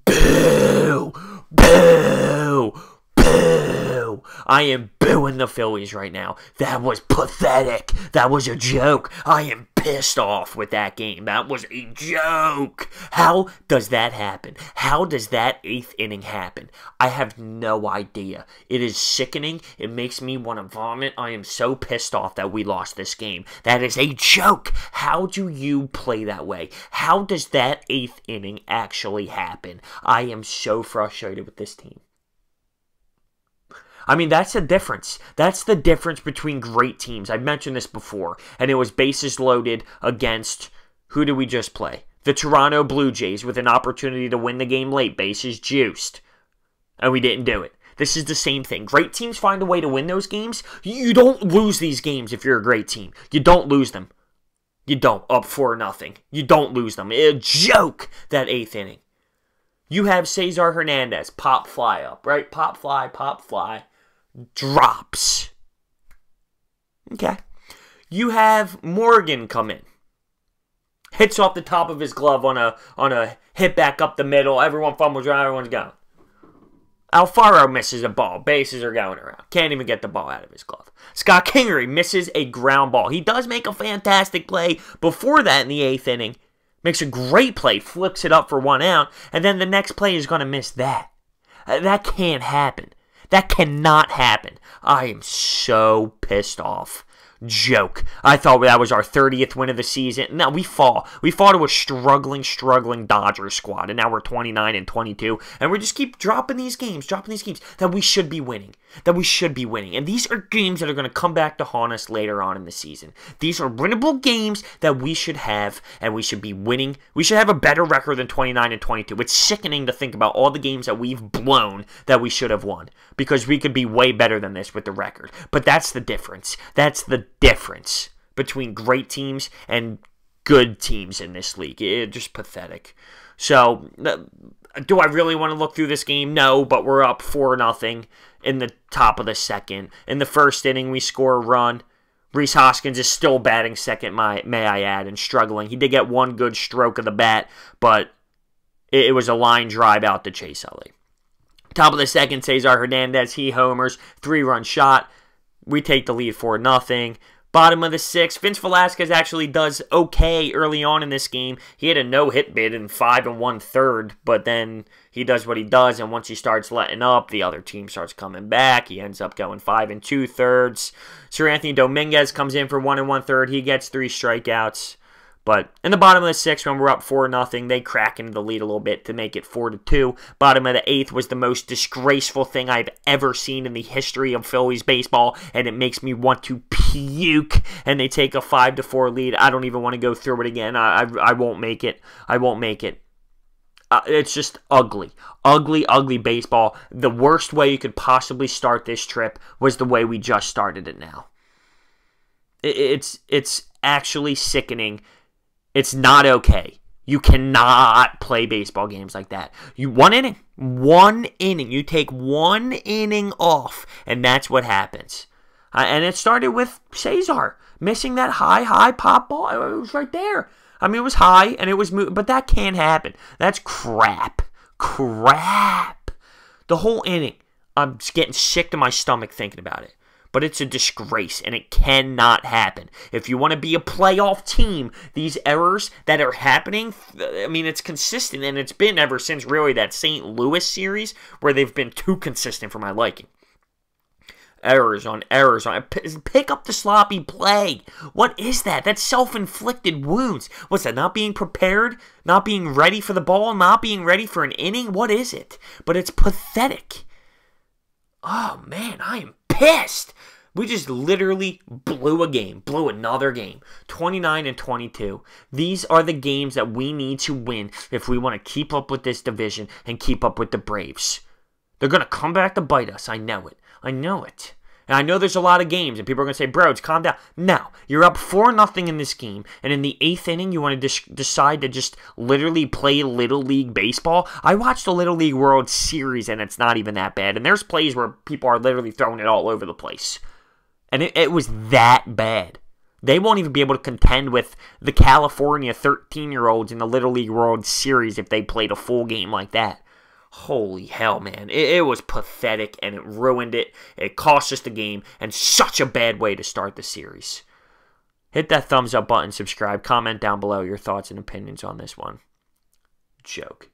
Boo! Boo! Boo! I am booing the Phillies right now. That was pathetic. That was a joke. I am pissed off with that game. That was a joke. How does that happen? How does that 8th inning happen? I have no idea. It is sickening. It makes me want to vomit. I am so pissed off that we lost this game. That is a joke. How do you play that way? How does that 8th inning actually happen? I am so frustrated with this team. I mean, that's the difference. That's the difference between great teams. I've mentioned this before, and it was bases loaded against, who did we just play? The Toronto Blue Jays with an opportunity to win the game late, bases juiced, and we didn't do it. This is the same thing. Great teams find a way to win those games. You don't lose these games if you're a great team. You don't lose them. You don't, up 4-0. You don't lose them. A joke, that 8th inning. You have Cesar Hernandez, pop fly up, right? Pop fly. Drops. Okay. You have Morgan come in. Hits off the top of his glove on a hit back up the middle. Everyone fumbles around. Everyone's going. Alfaro misses a ball. Bases are going around. Can't even get the ball out of his glove. Scott Kingery misses a ground ball. He does make a fantastic play before that in the 8th inning. Makes a great play. Flips it up for 1 out. And then the next play is going to miss that. That can't happen. That cannot happen. I am so pissed off. Joke. I thought that was our 30th win of the season. No, we fall. We fought to a struggling Dodgers squad, and now we're 29-22, and we just keep dropping these games that we should be winning. And these are games that are going to come back to haunt us later on in the season. These are winnable games that we should have, and we should be winning. We should have a better record than 29-22. It's sickening to think about all the games that we've blown that we should have won, because we could be way better than this with the record. But that's the difference. That's the difference between great teams and good teams in this league. It's just pathetic. So, do I really want to look through this game? No, but we're up 4-0 in the top of the second. In the 1st inning, we score a run. Rhys Hoskins is still batting second, may I add, and struggling. He did get one good stroke of the bat, but it was a line drive out to Chase Utley. Top of the second, Cesar Hernandez, he homers, 3-run shot. We take the lead 4-0. Bottom of the 6th, Vince Velasquez actually does okay early on in this game. He had a no-hit bid in 5 1/3, but then he does what he does, and once he starts letting up, the other team starts coming back. He ends up going 5 2/3. Sir Anthony Dominguez comes in for 1 1/3. He gets 3 strikeouts. But in the bottom of the 6th, when we're up 4-0, they crack into the lead a little bit to make it 4-2. Bottom of the 8th was the most disgraceful thing I've ever seen in the history of Phillies baseball, and it makes me want to puke. And they take a 5-4 lead. I don't even want to go through it again. I won't make it. I won't make it. It's just ugly. Ugly baseball. The worst way you could possibly start this trip was the way we just started it now. It's actually sickening. It's not okay. You cannot play baseball games like that. One inning. You take 1 inning off, and that's what happens. And it started with Cesar missing that high pop ball. It was right there. I mean, it was high, and it was moving, but that can't happen. That's crap. The whole inning. I'm just getting sick to my stomach thinking about it. But it's a disgrace, and it cannot happen. If you want to be a playoff team, these errors that are happening, I mean, it's consistent, and it's been ever since really that St. Louis series where they've been too consistent for my liking. Errors on errors on. Pick up the sloppy play. What is that? That's self-inflicted wounds. What's that? Not being prepared? Not being ready for the ball? Not being ready for an inning? What is it? But it's pathetic. Oh, man, I am pissed. We just literally blew another game. 29-22. These are the games that we need to win if we want to keep up with this division and keep up with the Braves. They're going to come back to bite us. I know it. And I know there's a lot of games, and people are going to say, bro, calm down. No, you're up 4-0 in this game, and in the 8th inning, you want to decide to just literally play Little League baseball? I watched the Little League World Series, and it's not even that bad. And there's plays where people are literally throwing it all over the place. And it was that bad. They won't even be able to contend with the California 13-year-olds in the Little League World Series if they played a full game like that. Holy hell, man. It was pathetic, and it ruined it. It cost us the game, and such a bad way to start the series. Hit that thumbs up button, subscribe, comment down below your thoughts and opinions on this one. Joke.